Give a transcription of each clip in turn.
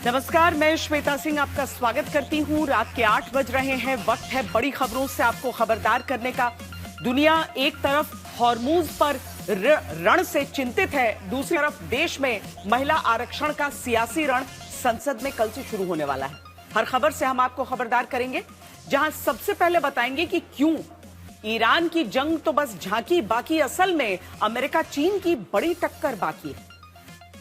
नमस्कार, मैं श्वेता सिंह आपका स्वागत करती हूं। रात के 8 बज रहे हैं। वक्त है बड़ी खबरों से आपको खबरदार करने का। दुनिया एक तरफ हॉर्मूज पर रण से चिंतित है, दूसरी तरफ देश में महिला आरक्षण का सियासी रण संसद में कल से शुरू होने वाला है। हर खबर से हम आपको खबरदार करेंगे, जहां सबसे पहले बताएंगे कि क्यों ईरान की जंग तो बस झांकी, बाकी असल में अमेरिका चीन की बड़ी टक्कर बाकी है।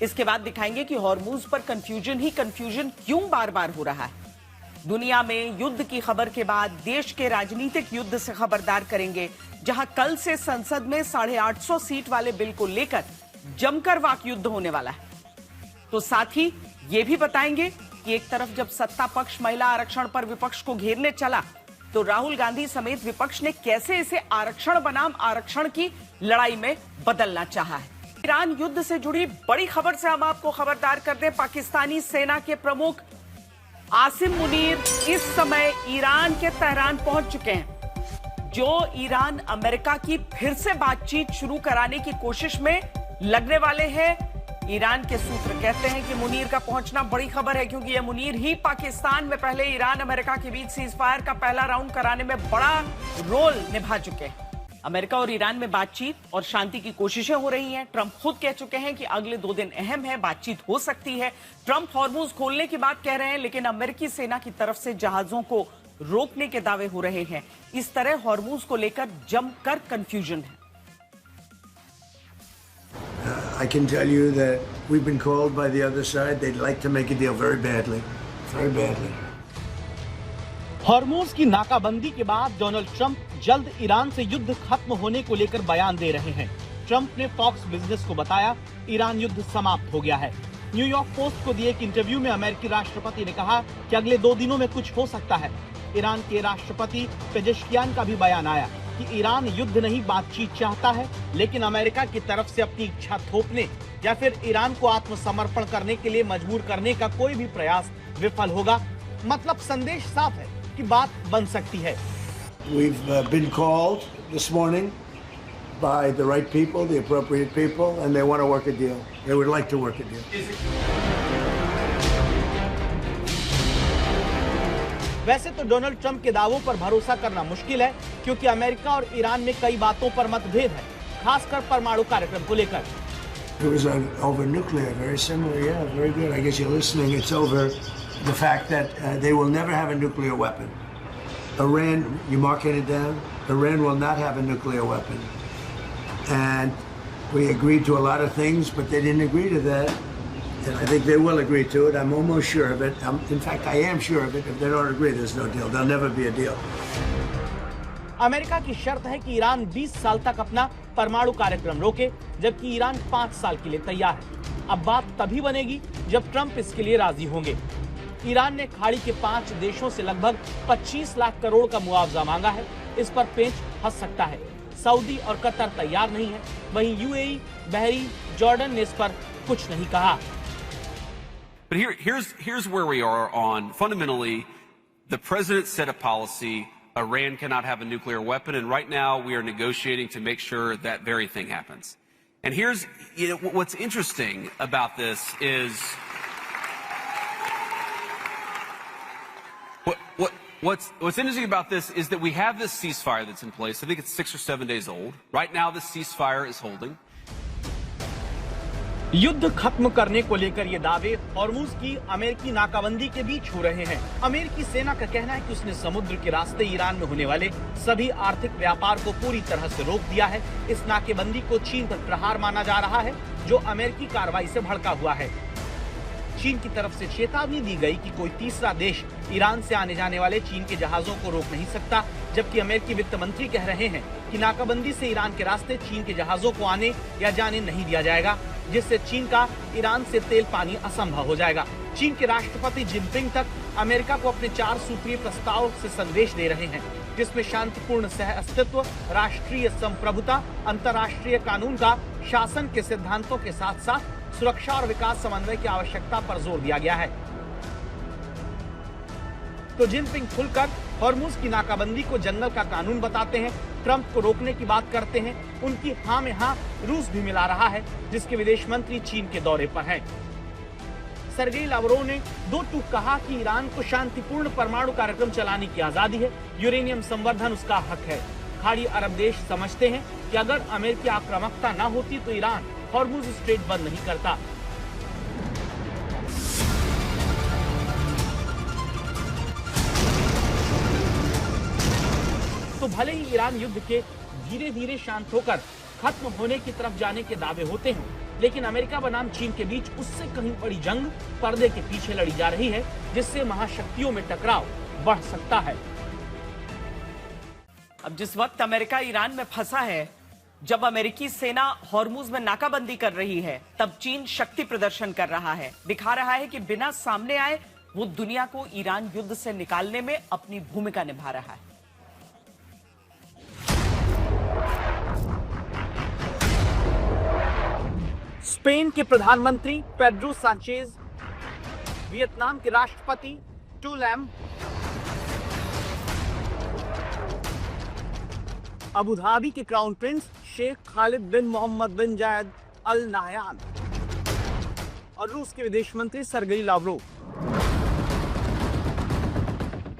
इसके बाद दिखाएंगे कि हॉर्मूज पर कंफ्यूजन ही कंफ्यूजन क्यों बार बार हो रहा है। दुनिया में युद्ध की खबर के बाद देश के राजनीतिक युद्ध से खबरदार करेंगे, जहां कल से संसद में 850 सीट वाले बिल को लेकर जमकर वाक युद्ध होने वाला है। तो साथ ही यह भी बताएंगे कि एक तरफ जब सत्ता पक्ष महिला आरक्षण पर विपक्ष को घेरने चला, तो राहुल गांधी समेत विपक्ष ने कैसे इसे आरक्षण बनाम आरक्षण की लड़ाई में बदलना चाहा है। ईरान युद्ध से जुड़ी बड़ी खबर से हम आपको खबरदार कर दें। पाकिस्तानी सेना के प्रमुख आसिम मुनीर इस समय ईरान के तेहरान पहुंच चुके हैं, जो ईरान अमेरिका की फिर से बातचीत शुरू कराने की कोशिश में लगने वाले हैं। ईरान के सूत्र कहते हैं कि मुनीर का पहुंचना बड़ी खबर है, क्योंकि यह मुनीर ही पाकिस्तान में पहले ईरान अमेरिका के बीच सीजफायर का पहला राउंड कराने में बड़ा रोल निभा चुके हैं। अमेरिका और ईरान में बातचीत और शांति की कोशिशें हो रही हैं। ट्रंप खुद कह चुके हैं कि अगले 2 दिन अहम है, बातचीत हो सकती है। ट्रंप हॉर्मूज खोलने की बात कह रहे हैं, लेकिन अमेरिकी सेना की तरफ से जहाजों को रोकने के दावे हो रहे हैं। इस तरह हॉर्मूज को लेकर जमकर कंफ्यूजन है। I can tell you that we've been called by the other side. They'd like to make a deal very badly, very badly. Hormuz की नाकाबंदी के बाद डोनाल्ड ट्रंप जल्द ईरान से युद्ध खत्म होने को लेकर बयान दे रहे हैं। ट्रंप ने फॉक्स बिजनेस को बताया, ईरान युद्ध समाप्त हो गया है। न्यूयॉर्क पोस्ट को दिए एक इंटरव्यू में अमेरिकी राष्ट्रपति ने कहा कि अगले 2 दिनों में कुछ हो सकता है। ईरान के राष्ट्रपति पेजेश्कियान का भी बयान आया कि ईरान युद्ध नहीं बातचीत चाहता है, लेकिन अमेरिका की तरफ से अपनी इच्छा थोपने या फिर ईरान को आत्मसमर्पण करने के लिए मजबूर करने का कोई भी प्रयास विफल होगा। मतलब संदेश साफ है कि बात बन सकती है। We've been called this morning by the right people, the appropriate people, and they want to work a deal. They would like to work a deal. वैसे तो डोनाल्ड ट्रंप के दावों पर भरोसा करना मुश्किल है, क्योंकि अमेरिका और ईरान में कई बातों पर मतभेद है, खासकर परमाणु कार्यक्रम को लेकर। It was over nuclear, very similar. Yeah, very good. I guess you're listening. It's over the fact that they will never have a nuclear weapon. Iran, you marking it down? Iran will not have a nuclear weapon. And we agreed to a lot of things, but they didn't agree to that. And I think they will agree to it. I'm almost sure of it. In fact, I am sure of it. If they don't agree, there's no deal. There'll never be a deal. America की शर्त है कि Iran 20 साल तक अपना परमाणु कार्यक्रम रोके, जबकि ईरान 5 साल के लिए तैयार है। अब बात तभी बनेगी जब ट्रंप इसके लिए राजी होंगे। ईरान ने खाड़ी के 5 देशों से लगभग 25 लाख करोड़ का मुआवजा मांगा है। इस पर पेंच फंस सकता है। सऊदी और कतर तैयार नहीं है, वहीं यूएई, बहरीन, जॉर्डन ने इस पर कुछ नहीं कहा। But here's where we are on fundamentally the president set a policy. Iran cannot have a nuclear weapon, and right now we are negotiating to make sure that very thing happens. And here's, what's interesting about this is what's interesting about this is that we have this ceasefire that's in place. I think it's 6 or 7 days old. Right now, this ceasefire is holding. युद्ध खत्म करने को लेकर ये दावे Hormuz की अमेरिकी नाकाबंदी के बीच हो रहे हैं। अमेरिकी सेना का कहना है कि उसने समुद्र के रास्ते ईरान में होने वाले सभी आर्थिक व्यापार को पूरी तरह से रोक दिया है। इस नाकेबंदी को चीन पर प्रहार माना जा रहा है, जो अमेरिकी कार्रवाई से भड़का हुआ है। चीन की तरफ से चेतावनी दी गई कि कोई तीसरा देश ईरान से आने जाने वाले चीन के जहाजों को रोक नहीं सकता, जबकि अमेरिकी वित्त मंत्री कह रहे हैं कि नाकाबंदी से ईरान के रास्ते चीन के जहाजों को आने या जाने नहीं दिया जाएगा, जिससे चीन का ईरान से तेल पानी असंभव हो जाएगा। चीन के राष्ट्रपति जिनपिंग तक अमेरिका को अपने 4 सूत्रीय प्रस्ताव से संदेश दे रहे हैं, जिसमें शांतिपूर्ण सह अस्तित्व, राष्ट्रीय संप्रभुता, अंतर्राष्ट्रीय कानून का शासन के सिद्धांतों के साथ साथ सुरक्षा और विकास समन्वय की आवश्यकता पर जोर दिया गया है। तो जिनपिंग खुलकर हॉर्मूज की नाकाबंदी को जंगल का कानून बताते हैं, ट्रंप को रोकने की बात करते हैं। उनकी हाँ में हाँ रूस भी मिला रहा है, जिसके विदेश मंत्री चीन के दौरे पर हैं। सर्गेई लावरोव ने दो टूक कहा कि ईरान को शांतिपूर्ण परमाणु कार्यक्रम चलाने की आजादी है, यूरेनियम संवर्धन उसका हक है। खाड़ी अरब देश समझते हैं कि अगर अमेरिकी आक्रामकता न होती तो ईरान हॉर्मुज स्ट्रेट बंद नहीं करता। तो भले ही ईरान युद्ध के धीरे धीरे शांत होकर खत्म होने की तरफ जाने के दावे होते हैं, लेकिन अमेरिका बनाम चीन के बीच उससे कहीं बड़ी जंग पर्दे के पीछे लड़ी जा रही है, जिससे महाशक्तियों में टकराव बढ़ सकता है। अब जिस वक्त अमेरिका ईरान में फंसा है, जब अमेरिकी सेना हॉर्मुज में नाकाबंदी कर रही है, तब चीन शक्ति प्रदर्शन कर रहा है, दिखा रहा है कि बिना सामने आए वो दुनिया को ईरान युद्ध से निकालने में अपनी भूमिका निभा रहा है। स्पेन के प्रधानमंत्री पेड्रो सांचेज, वियतनाम के राष्ट्रपति टू लैम, अबू धाबी के क्राउन प्रिंस शेख खालिद बिन मोहम्मद बिन जायद अल नाहयान और रूस के विदेश मंत्री सर्गेई लावरोव।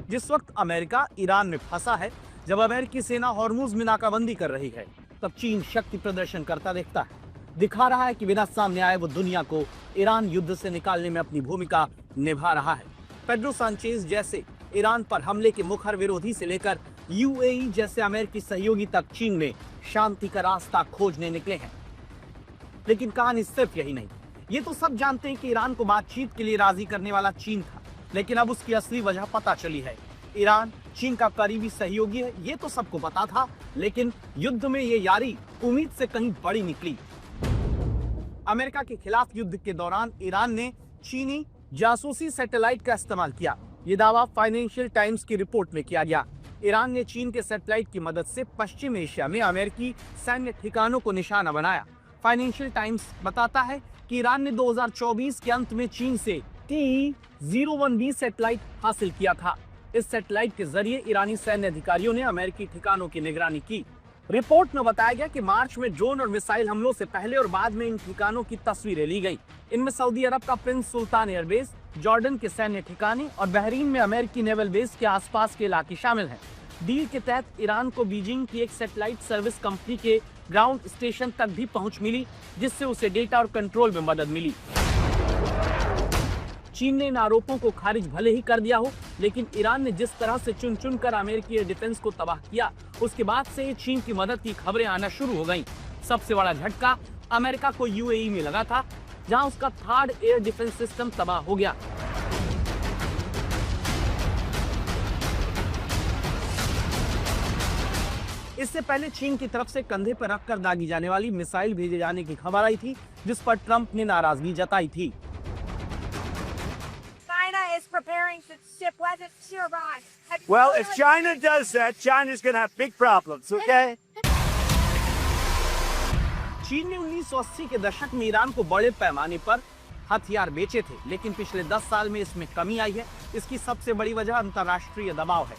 जिस वक्त अमेरिका ईरान में फंसा है, जब अमेरिकी सेना हॉर्मुज में नाकाबंदी कर रही है, तब चीन शक्ति प्रदर्शन करता दिखता है, दिखा रहा है कि बिना सामने आए वो दुनिया को ईरान युद्ध से निकालने में अपनी भूमिका निभा रहा है। पेड्रो सांचेज जैसे ईरान पर हमले के मुखर विरोधी से लेकर यूएई जैसे अमेरिकी सहयोगी तक चीन में शांति का रास्ता खोजने निकले हैं। लेकिन कहानी सिर्फ यही नहीं, ये तो सब जानते हैं कि ईरान को बातचीत के लिए राजी करने वाला चीन था, लेकिन अब उसकी असली वजह पता चली है। ईरान चीन का करीबी सहयोगी है, ये तो सबको पता था, लेकिन युद्ध में ये यारी उम्मीद से कहीं बड़ी निकली। अमेरिका के खिलाफ युद्ध के दौरान ईरान ने चीनी जासूसी सैटेलाइट का इस्तेमाल किया, ये दावा फाइनेंशियल टाइम्स की रिपोर्ट में किया गया। ईरान ने चीन के सैटेलाइट की मदद से पश्चिम एशिया में अमेरिकी सैन्य ठिकानों को निशाना बनाया। फाइनेंशियल टाइम्स बताता है कि ईरान ने 2024 के अंत में चीन से TE-01B सैटेलाइट हासिल किया था। इस सैटेलाइट के जरिए ईरानी सैन्य अधिकारियों ने अमेरिकी ठिकानों की निगरानी की। रिपोर्ट में बताया गया कि मार्च में ड्रोन और मिसाइल हमलों से पहले और बाद में इन ठिकानों की तस्वीरें ली गई। इनमें सऊदी अरब का प्रिंस सुल्तान एयरबेस, जॉर्डन के सैन्य ठिकाने और बहरीन में अमेरिकी नेवल बेस के आसपास के इलाके शामिल हैं। डील के तहत ईरान को बीजिंग की एक सैटेलाइट सर्विस कंपनी के ग्राउंड स्टेशन तक भी पहुंच मिली, जिससे उसे डेटा और कंट्रोल में मदद मिली। चीन ने इन आरोपों को खारिज भले ही कर दिया हो, लेकिन ईरान ने जिस तरह से चुन चुन कर अमेरिकी एयर डिफेंस को तबाह किया, उसके बाद से चीन की मदद की खबरें आना शुरू हो गईं। सबसे बड़ा झटका अमेरिका को यूएई में लगा था, जहां उसका थर्ड एयर डिफेंस सिस्टम तबाह हो गया। इससे पहले चीन की तरफ से कंधे पर रखकर दागी जाने वाली मिसाइल भेजे जाने की खबर आई थी, जिस पर ट्रंप ने नाराजगी जताई थी। Well, if China does that, China's going to have big problems, okay? चीन ने 1980 के दशक में ईरान को बड़े पैमाने पर हथियार बेचे थे, लेकिन पिछले 10 साल में इसमें कमी आई है। इसकी सबसे बड़ी वजह अंतर्राष्ट्रीय दबाव है।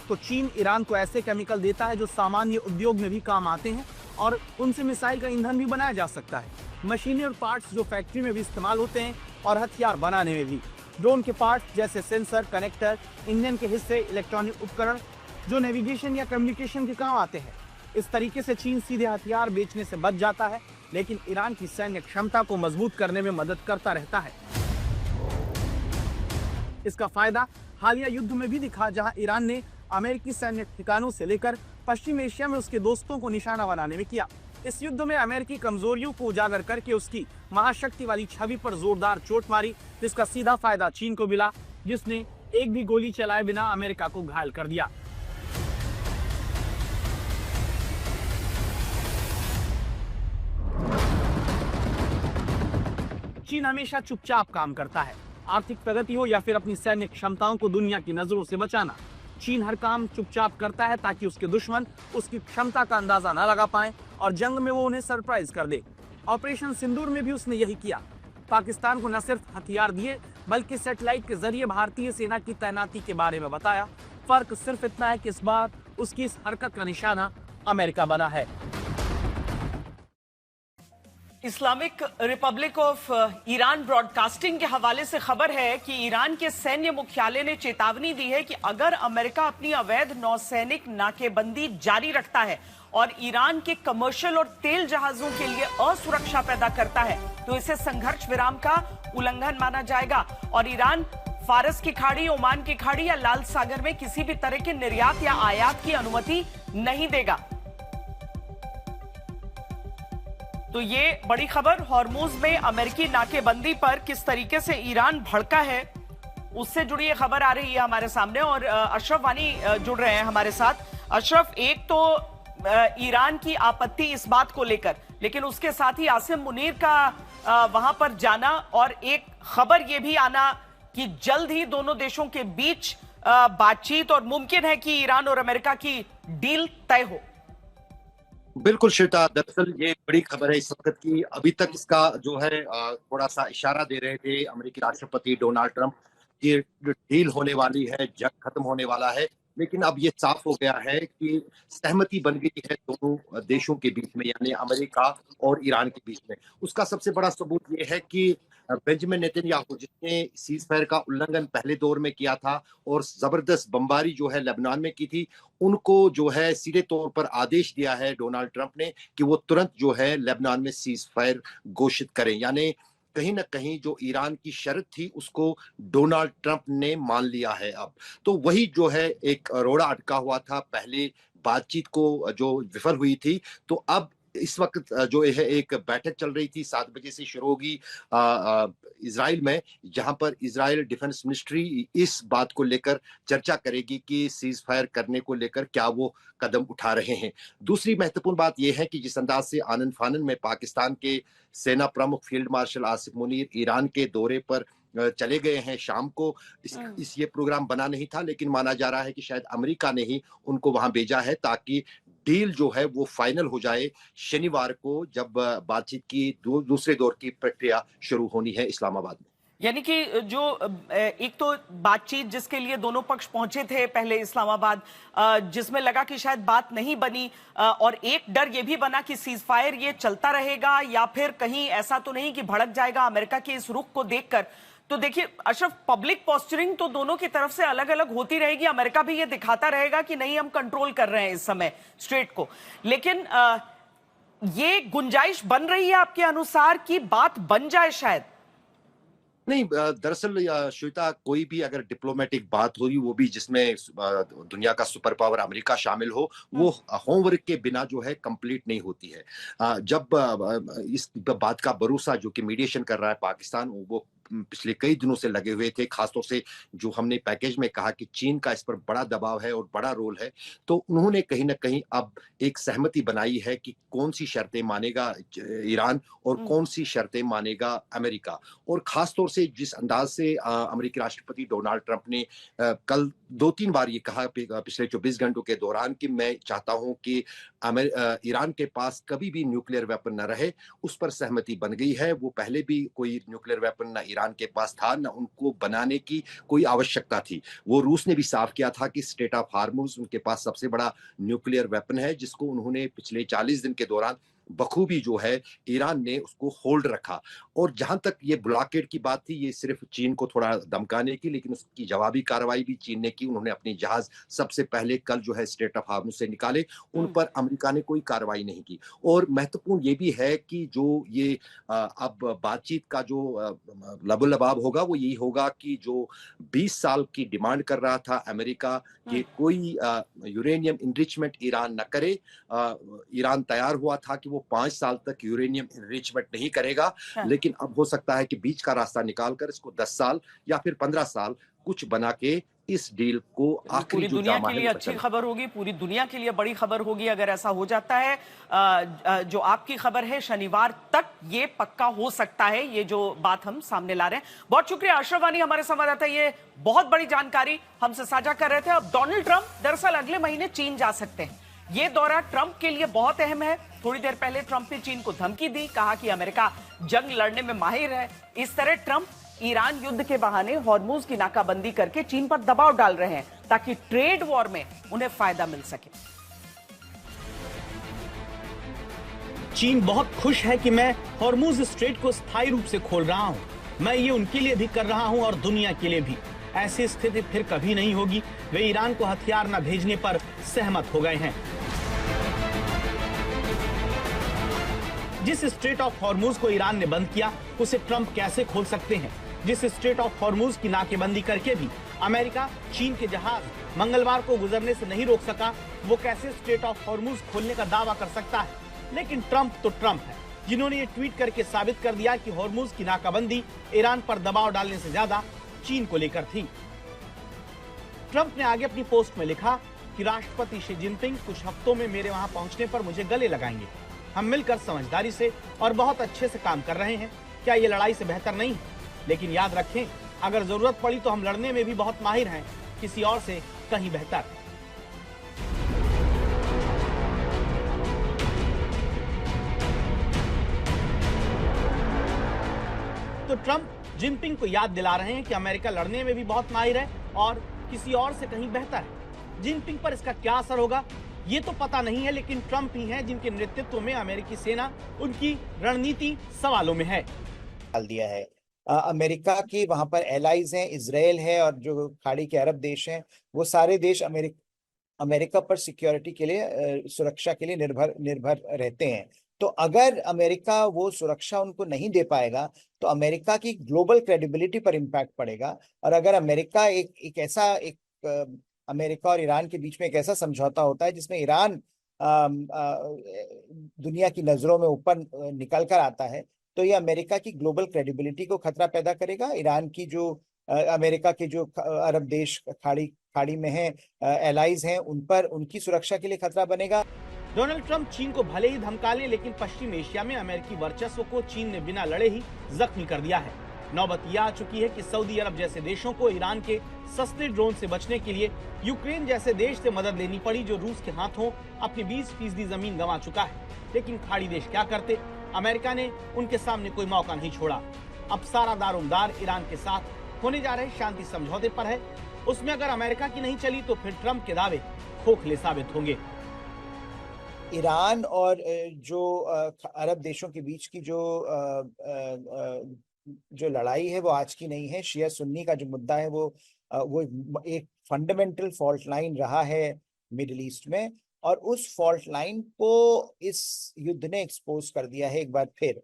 तो चीन ईरान को ऐसे केमिकल देता है जो सामान्य उद्योग में भी काम आते हैं और उनसे मिसाइल का ईंधन भी बनाया जा सकता है। मशीनें और पार्ट्स जो फैक्ट्री में भी इस्तेमाल होते हैं और हथियार बनाने में भी। ड्रोन के पार्ट्स जैसे सेंसर, कनेक्टर, इंजन के हिस्से, इलेक्ट्रॉनिक उपकरण जो नेविगेशन या कम्युनिकेशन के काम आते हैं। इस तरीके से चीन सीधे हथियार बेचने से बच जाता है, लेकिन ईरान की सैन्य क्षमता को मजबूत करने में मदद करता रहता है। इसका फायदा हालिया युद्ध में भी दिखा, जहां ईरान ने अमेरिकी सैन्य ठिकानों से लेकर पश्चिम एशिया में उसके दोस्तों को निशाना बनाने में किया। इस युद्ध में अमेरिकी कमजोरियों को उजागर करके उसकी महाशक्ति वाली छवि पर जोरदार चोट मारी, जिसका सीधा फायदा चीन को मिला, जिसने एक भी गोली चलाए बिना अमेरिका को घायल कर दिया। चीन हमेशा चुपचाप काम करता है, आर्थिक प्रगति हो या फिर अपनी सैन्य क्षमताओं को दुनिया की नजरों से बचाना। चीन हर काम चुपचाप करता है ताकि उसके दुश्मन उसकी क्षमता का अंदाजा न लगा पाएं और जंग में वो उन्हें सरप्राइज कर दे। ऑपरेशन सिंदूर में भी उसने यही किया। पाकिस्तान को न सिर्फ हथियार दिए, बल्कि सैटेलाइट के जरिए भारतीय सेना की तैनाती के बारे में बताया। फर्क सिर्फ इतना है कि इस बार उसकी इस हरकत का निशाना अमेरिका बना है। Islamic Republic of Iran broadcasting के हवाले से खबर है कि ईरान के सैन्य मुख्यालय ने चेतावनी दी है कि अगर अमेरिका अपनी अवैध नौसैनिक नाकेबंदी जारी रखता है और ईरान के कमर्शियल और तेल जहाजों के लिए असुरक्षा पैदा करता है तो इसे संघर्ष विराम का उल्लंघन माना जाएगा और ईरान फारस की खाड़ी, ओमान की खाड़ी या लाल सागर में किसी भी तरह के निर्यात या आयात की अनुमति नहीं देगा। तो ये बड़ी खबर, हॉर्मुज में अमेरिकी नाकेबंदी पर किस तरीके से ईरान भड़का है उससे जुड़ी ये खबर आ रही है हमारे सामने। और अशरफ वानी जुड़ रहे हैं हमारे साथ। अशरफ, एक तो ईरान की आपत्ति इस बात को लेकर, लेकिन उसके साथ ही आसिम मुनीर का वहां पर जाना और एक खबर ये भी आना कि जल्द ही दोनों देशों के बीच बातचीत और मुमकिन है कि ईरान और अमेरिका की डील तय हो। बिल्कुल श्वेता, दरअसल ये बड़ी खबर है इस वक्त की। अभी तक इसका जो है थोड़ा सा इशारा दे रहे थे अमेरिकी राष्ट्रपति डोनाल्ड ट्रंप की डील होने वाली है, जंग खत्म होने वाला है, लेकिन अब ये साफ हो गया है कि सहमति बन गई है दोनों देशों के बीच में, यानी अमेरिका और ईरान के बीच में। उसका सबसे बड़ा सबूत ये है कि बेंजामिन नेतन्याहू, जिसने सीज फायर का उल्लंघन पहले दौर में किया था और जबरदस्त बमबारी जो है लेबनान में की थी, उनको जो है सीधे तौर पर आदेश दिया है डोनाल्ड ट्रंप ने कि वो तुरंत जो है लेबनान में सीज फायर घोषित करें। यानी कहीं ना कहीं जो ईरान की शर्त थी उसको डोनाल्ड ट्रंप ने मान लिया है। अब तो वही जो है एक रोड़ा अटका हुआ था पहले बातचीत को जो विफल हुई थी, तो अब इस वक्त जो है एक बैठक चल रही थी, 7 बजे से शुरू होगी इजराइल में, जहां पर इजराइल डिफेंस मिनिस्ट्री इस बात को लेकर चर्चा करेगी कि सीज फायर करने को लेकर क्या वो कदम उठा रहे हैं। दूसरी महत्वपूर्ण बात यह है कि जिस अंदाज से आनन फानन में पाकिस्तान के सेना प्रमुख field marshal Asim Munir Iran के दौरे पर चले गए हैं शाम को, इस ये प्रोग्राम बना नहीं था, लेकिन माना जा रहा है कि शायद अमेरिका ने ही उनको वहां भेजा है ताकि डील जो है वो फाइनल हो जाए शनिवार को, जब बातचीत की दूसरे दौर की प्रक्रिया शुरू होनी है इस्लामाबाद में। यानी कि जो एक तो बातचीत जिसके लिए दोनों पक्ष पहुंचे थे पहले इस्लामाबाद, जिसमें लगा कि शायद बात नहीं बनी, और एक डर ये भी बना कि सीज फायर ये चलता रहेगा या फिर कहीं ऐसा तो नहीं कि भड़क जाएगा अमेरिका के इस रुख को देखकर। तो देखिए अशरफ, पब्लिक पोस्चरिंग तो दोनों की तरफ से अलग अलग होती रहेगी। अमेरिका भी ये दिखाता रहेगा कि नहीं, हम कंट्रोल कर रहे हैं इस समय स्ट्रेट को, लेकिन ये गुंजाइश बन रही है आपके अनुसार कि बात बन जाए शायद? नहीं, दरअसल श्वेता, कोई भी अगर डिप्लोमेटिक बात होगी, वो भी जिसमें दुनिया का सुपर पावर अमेरिका शामिल हो, वो होमवर्क के बिना जो है कंप्लीट नहीं होती है। जब इस बात का भरोसा जो कि मीडिएशन कर रहा है पाकिस्तान, वो पिछले कई दिनों से लगे हुए थे, खासतौर से जो हमने पैकेज में कहा कि चीन का इस पर बड़ा दबाव है और बड़ा रोल है, तो उन्होंने कहीं ना कहीं अब एक सहमति बनाई है कि कौन सी शर्तें मानेगा ईरान और कौन सी शर्तें मानेगा अमेरिका। और खासतौर से जिस अंदाज से अमेरिकी राष्ट्रपति डोनाल्ड ट्रंप ने कल 2-3 बार ये कहा पिछले 24 घंटों के दौरान कि मैं चाहता हूं कि ईरान के पास कभी भी न्यूक्लियर वेपन न रहे, उस पर सहमति बन गई है। वो पहले भी कोई न्यूक्लियर वेपन न ईरान के पास था, न उनको बनाने की कोई आवश्यकता थी। वो रूस ने भी साफ किया था कि स्टेट ऑफ हार्मुज उनके पास सबसे बड़ा न्यूक्लियर वेपन है, जिसको उन्होंने पिछले 40 दिन के दौरान बखूबी जो है ईरान ने उसको होल्ड रखा। और जहां तक ये ब्लॉकेड की बात थी, ये सिर्फ चीन को थोड़ा धमकाने की, लेकिन उसकी जवाबी कार्रवाई भी चीन ने की। उन्होंने अपने जहाज सबसे पहले कल जो है स्ट्रेट ऑफ हार्मुज से निकाले, उन पर अमेरिका ने कोई कार्रवाई नहीं की। और महत्वपूर्ण ये भी है कि जो ये अब बातचीत का जो लबोलबाब होगा वो यही होगा कि जो 20 साल की डिमांड कर रहा था अमेरिका कि कोई यूरेनियम इनरिचमेंट ईरान न करे, ईरान तैयार हुआ था कि वो 5 साल तक यूरेनियम इनरिचमेंट नहीं करेगा, लेकिन अब हो सकता है कि बीच का रास्ता निकालकर इसको 10 साल या फिर 15 साल कुछ बना के इस डील को आखिरी पूरी दुनिया के लिए अच्छी खबर होगी, पूरी दुनिया के लिए बड़ी खबर होगी अगर ऐसा हो जाता है। जो आपकी खबर है शनिवार तक ये पक्का हो सकता है, ये जो बात हम सामने ला रहे हैं। बहुत शुक्रिया अशरफ वानी, हमारे संवाददाता, ये बहुत बड़ी जानकारी हमसे साझा कर रहे थे। अब डोनाल्ड ट्रंप दरअसल अगले महीने चीन जा सकते हैं। ये दौरा ट्रंप के लिए बहुत अहम है। थोड़ी देर पहले ट्रंप ने चीन को धमकी दी, कहा कि अमेरिका जंग लड़ने में माहिर है। इस तरह ट्रंप ईरान युद्ध के बहाने हॉर्मुज की नाकाबंदी करके चीन पर दबाव डाल रहे हैं ताकि ट्रेड वॉर में उन्हें फायदा मिल सके। चीन बहुत खुश है कि मैं हॉर्मुज स्ट्रेट को स्थायी रूप से खोल रहा हूं। मैं ये उनके लिए भी कर रहा हूं और दुनिया के लिए भी। ऐसी स्थिति फिर कभी नहीं होगी। वे ईरान को हथियार न भेजने पर सहमत हो गए हैं। जिस स्ट्रेट ऑफ हॉर्मुज को ईरान ने बंद किया, उसे ट्रंप कैसे खोल सकते हैं? जिस स्ट्रेट ऑफ हॉर्मुज की नाकेबंदी करके भी अमेरिका चीन के जहाज मंगलवार को गुजरने से नहीं रोक सका, वो कैसे स्ट्रेट ऑफ हॉर्मुज खोलने का दावा कर सकता है? लेकिन ट्रंप तो ट्रंप है, जिन्होंने ये ट्वीट करके साबित कर दिया कि हॉर्मुज की नाकाबंदी ईरान पर दबाव डालने से ज्यादा चीन को लेकर थी। ट्रंप ने आगे अपनी पोस्ट में लिखा कि राष्ट्रपति शी जिनपिंग कुछ हफ्तों में मेरे वहां पहुंचने पर मुझे गले लगाएंगे। हम मिलकर समझदारी से और बहुत अच्छे से काम कर रहे हैं। क्या ये लड़ाई से बेहतर नहीं है? लेकिन याद रखें, अगर जरूरत पड़ी तो हम लड़ने में भी बहुत माहिर हैं, किसी और से कहीं बेहतर। तो ट्रंप जिनपिंग को याद दिला रहे हैं कि अमेरिका लड़ने में भी बहुत माहिर है और किसी और से कहीं बेहतर है। जिनपिंग पर इसका क्या असर होगा ये तो पता नहीं है, लेकिन ट्रंप ही हैं जिनके नेतृत्व में अमेरिकी सेना, उनकी रणनीति सवालों में है। डाल दिया है। अमेरिका की वहां पर एलाइज हैं, इजराइल है और जो खाड़ी के अरब देश हैं, वो सारे देश अमेरिका पर सिक्योरिटी के लिए, सुरक्षा के लिए निर्भर रहते हैं। तो अगर अमेरिका वो सुरक्षा उनको नहीं दे पाएगा तो अमेरिका की ग्लोबल क्रेडिबिलिटी पर इम्पैक्ट पड़ेगा। और अगर अमेरिका अमेरिका और ईरान के बीच में एक ऐसा समझौता होता है जिसमें ईरान दुनिया की नजरों में ऊपर निकल कर आता है, तो ये अमेरिका की ग्लोबल क्रेडिबिलिटी को खतरा पैदा करेगा। ईरान की जो अमेरिका के जो अरब देश खाड़ी में हैं, एलाइज हैं, उन पर उनकी सुरक्षा के लिए खतरा बनेगा। डोनाल्ड ट्रंप चीन को भले ही धमका लें, लेकिन पश्चिम एशिया में अमेरिकी वर्चस्व को चीन ने बिना लड़े ही जख्मी कर दिया है। नौबत यह आ चुकी है कि सऊदी अरब जैसे देशों को ईरान के सस्ते ड्रोन से बचने के लिए यूक्रेन जैसे देश से मदद लेनी पड़ी, जो रूस के हाथों अपनी 20% जमीन गंवा चुका है। लेकिन खाड़ी देश क्या करते? अमेरिका ने उनके सामने कोई मौका नहीं छोड़ा। अब सारा दारोमदार ईरान के साथ होने जा रहे शांति समझौते पर है। उसमें अगर अमेरिका की नहीं चली तो फिर ट्रंप के दावे खोखले साबित होंगे। ईरान और जो अरब देशों के बीच की जो लड़ाई है वो आज की नहीं है। शिया सुन्नी का जो मुद्दा है वो एक फंडामेंटल फॉल्ट लाइन रहा है मिडिल ईस्ट में, और उस फॉल्ट लाइन को इस युद्ध ने एक्सपोज कर दिया है एक बार फिर।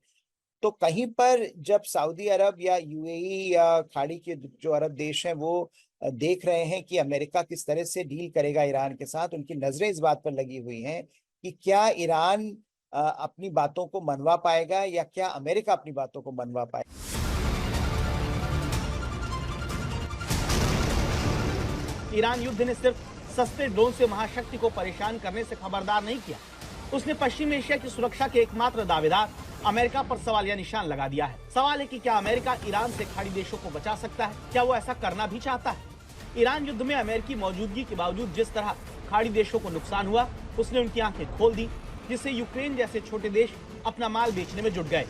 तो कहीं पर जब सऊदी अरब या यूएई या खाड़ी के जो अरब देश हैं वो देख रहे हैं कि अमेरिका किस तरह से डील करेगा ईरान के साथ, उनकी नजरें इस बात पर लगी हुई हैं कि क्या ईरान अपनी बातों को मनवा पाएगा या क्या अमेरिका अपनी बातों को मनवा पाएगा। ईरान युद्ध ने सिर्फ सस्ते ड्रोन से महाशक्ति को परेशान करने से खबरदार नहीं किया, उसने पश्चिम एशिया की सुरक्षा के एकमात्र दावेदार अमेरिका पर सवालिया निशान लगा दिया है। सवाल है कि क्या अमेरिका ईरान से खाड़ी देशों को बचा सकता है? क्या वो ऐसा करना भी चाहता है? ईरान युद्ध में अमेरिकी मौजूदगी के बावजूद जिस तरह खाड़ी देशों को नुकसान हुआ, उसने उनकी आंखें खोल दी, जिससे यूक्रेन जैसे छोटे देश अपना माल बेचने में जुट गए।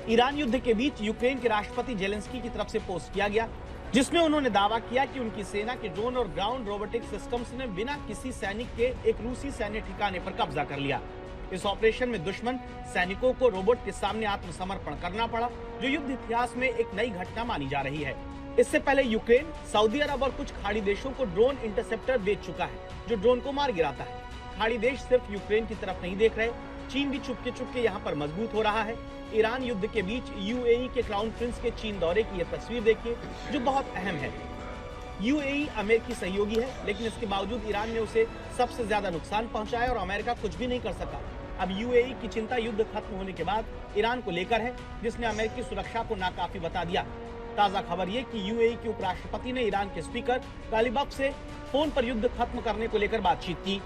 ईरान युद्ध के बीच यूक्रेन के राष्ट्रपति जेलेंस्की की तरफ से पोस्ट किया गया, जिसमें उन्होंने दावा किया कि उनकी सेना के ड्रोन और ग्राउंड रोबोटिक सिस्टम्स ने बिना किसी सैनिक के एक रूसी सैन्य ठिकाने पर कब्जा कर लिया। इस ऑपरेशन में दुश्मन सैनिकों को रोबोट के सामने आत्मसमर्पण करना पड़ा, जो युद्ध इतिहास में एक नई घटना मानी जा रही है। इससे पहले यूक्रेन सऊदी अरब और कुछ खाड़ी देशों को ड्रोन इंटरसेप्टर बेच चुका है, जो ड्रोन को मार गिराता है। खाड़ी देश सिर्फ यूक्रेन की तरफ नहीं देख रहे, चीन भी चुपके यहाँ पर मजबूत हो रहा है। ईरान युद्ध के बीच यूएई के क्राउन प्रिंस के चीन दौरे की यह तस्वीर देखिए, जो बहुत अहम है। यूएई अमेरिकी सहयोगी है, लेकिन इसके बावजूद ईरान ने उसे सबसे ज्यादा नुकसान पहुंचाया और अमेरिका कुछ भी नहीं कर सका। अब यूएई की चिंता युद्ध खत्म होने के बाद ईरान को लेकर है, जिसने अमेरिकी सुरक्षा को नाकाफी बता दिया। ताजा खबर ये कि यूएई के उपराष्ट्रपति ने ईरान के स्पीकर गालिबफ से फोन पर युद्ध खत्म करने को लेकर बातचीत की।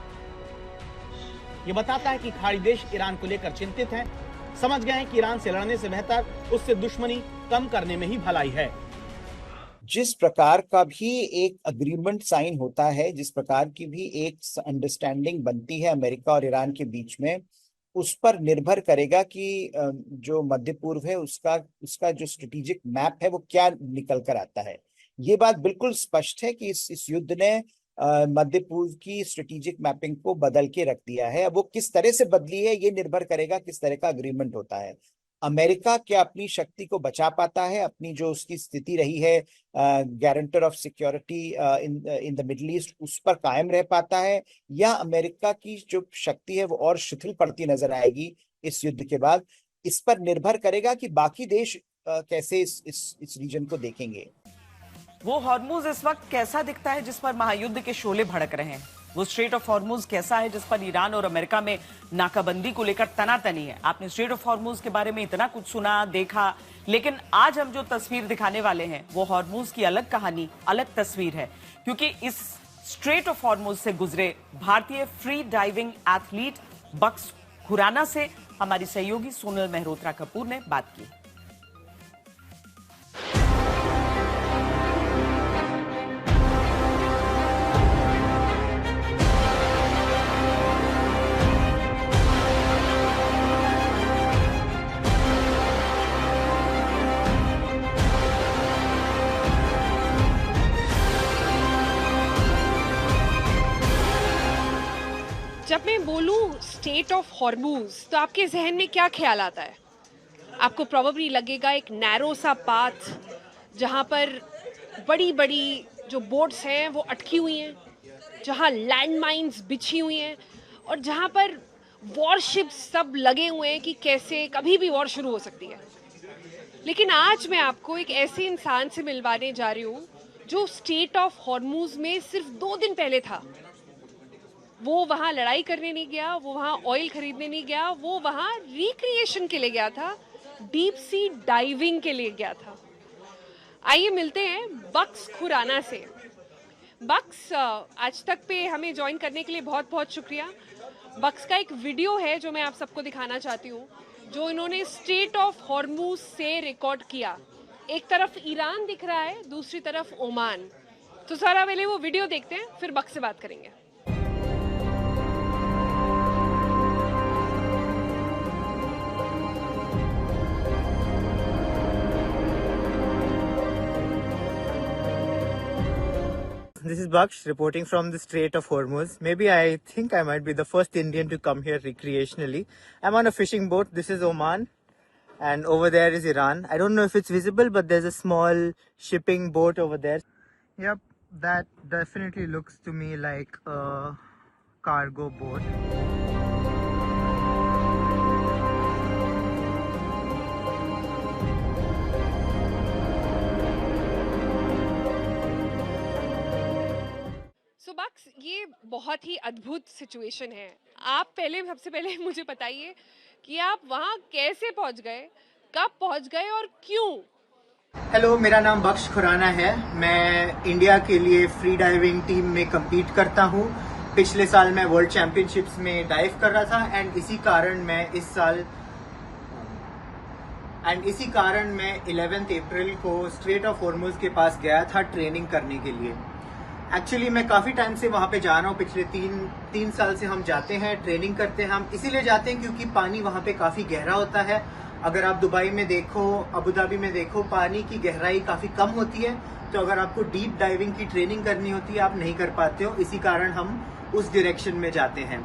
ये बताता है कि खाड़ी देश ईरान को लेकर चिंतित हैं, समझ गए हैं कि ईरान से लड़ने से बेहतर उससे दुश्मनी कम करने में ही भलाई है। जिस प्रकार का भी एक अग्रीमेंट साइन होता है, जिस प्रकार की भी एक अंडरस्टैंडिंग बनती है अमेरिका और ईरान के बीच में, उस पर निर्भर करेगा कि जो मध्य पूर्व है उसका जो स्ट्रेटेजिक मैप है वो क्या निकल कर आता है। ये बात बिल्कुल स्पष्ट है कि इस युद्ध ने मध्य पूर्व की स्ट्रेटेजिक मैपिंग को बदल के रख दिया है। अब वो किस तरह से बदली है ये निर्भर करेगा किस तरह का अग्रीमेंट होता है। अमेरिका क्या अपनी शक्ति को बचा पाता है, अपनी जो उसकी स्थिति रही है guarantor of security in the middle east, उस पर कायम रह पाता है, या अमेरिका की जो शक्ति है वो और शिथिल पड़ती नजर आएगी इस युद्ध के बाद। इस पर निर्भर करेगा कि बाकी देश कैसे इस रीजन को देखेंगे। वो हॉर्मुज इस वक्त कैसा दिखता है जिस पर महायुद्ध के शोले भड़क रहे हैं? वो स्ट्रेट ऑफ हॉर्मुज कैसा है जिस पर ईरान और अमेरिका में नाकाबंदी को लेकर तनातनी है? आपने स्ट्रेट ऑफ हॉर्मुज के बारे में इतना कुछ सुना देखा, लेकिन आज हम जो तस्वीर दिखाने वाले हैं वो हॉर्मुज की अलग कहानी, अलग तस्वीर है, क्योंकि इस स्ट्रेट ऑफ हॉर्मुज से गुजरे भारतीय फ्री डाइविंग एथलीट बक्स खुराना से हमारी सहयोगी सोनल मेहरोत्रा कपूर ने बात की। जब मैं बोलूं स्टेट ऑफ हॉर्मुज तो आपके जहन में क्या ख्याल आता है? आपको प्रोबेबली लगेगा एक नैरो सा पाथ जहां पर बड़ी बड़ी जो बोट्स हैं वो अटकी हुई हैं, जहां लैंड माइन्स बिछी हुई हैं और जहां पर वॉरशिप्स सब लगे हुए हैं कि कैसे कभी भी वॉर शुरू हो सकती है। लेकिन आज मैं आपको एक ऐसे इंसान से मिलवाने जा रही हूँ जो स्टेट ऑफ हॉर्मुज में सिर्फ 2 दिन पहले था। वो वहाँ लड़ाई करने नहीं गया, वो वहाँ ऑयल खरीदने नहीं गया, वो वहाँ रिक्रिएशन के लिए गया था, डीप सी डाइविंग के लिए गया था। आइए मिलते हैं बक्स खुराना से। बक्स, आज तक पे हमें ज्वाइन करने के लिए बहुत बहुत शुक्रिया। बक्स का एक वीडियो है जो मैं आप सबको दिखाना चाहती हूँ, जो इन्होंने स्ट्रेट ऑफ हॉर्मुज से रिकॉर्ड किया। एक तरफ ईरान दिख रहा है, दूसरी तरफ ओमान। तो सारा पहले वो वीडियो देखते हैं, फिर बक्स से बात करेंगे। This is Baksh reporting from the Strait of Hormuz. Maybe I think I might be the first Indian to come here recreationally. I'm on a fishing boat. This is Oman and over there is Iran. I don't know if it's visible, but there's a small shipping boat over there. Yep, that definitely looks to me like a cargo boat. बक्स, ये बहुत ही अद्भुत situation है। आप सबसे पहले मुझे बताइए कि आप वहाँ कैसे पहुँच गए, कब पहुँच गए और क्यों? हेलो, मेरा नाम बक्श खुराना है। मैं इंडिया के लिए फ्री डाइविंग टीम में compete करता हूँ। पिछले साल मैं वर्ल्ड चैंपियनशिप्स में डाइव कर रहा था एंड इसी कारण मैं 11 अप्रैल को स्ट्रेट ऑफ हॉर्मुज के पास गया था ट्रेनिंग करने के लिए। एक्चुअली मैं काफ़ी टाइम से वहाँ पे जा रहा हूँ, पिछले तीन साल से हम जाते हैं, ट्रेनिंग करते हैं। हम इसीलिए जाते हैं क्योंकि पानी वहाँ पे काफ़ी गहरा होता है। अगर आप दुबई में देखो, अबू धाबी में देखो, पानी की गहराई काफ़ी कम होती है, तो अगर आपको डीप डाइविंग की ट्रेनिंग करनी होती है आप नहीं कर पाते हो। इसी कारण हम उस डायरेक्शन में जाते हैं।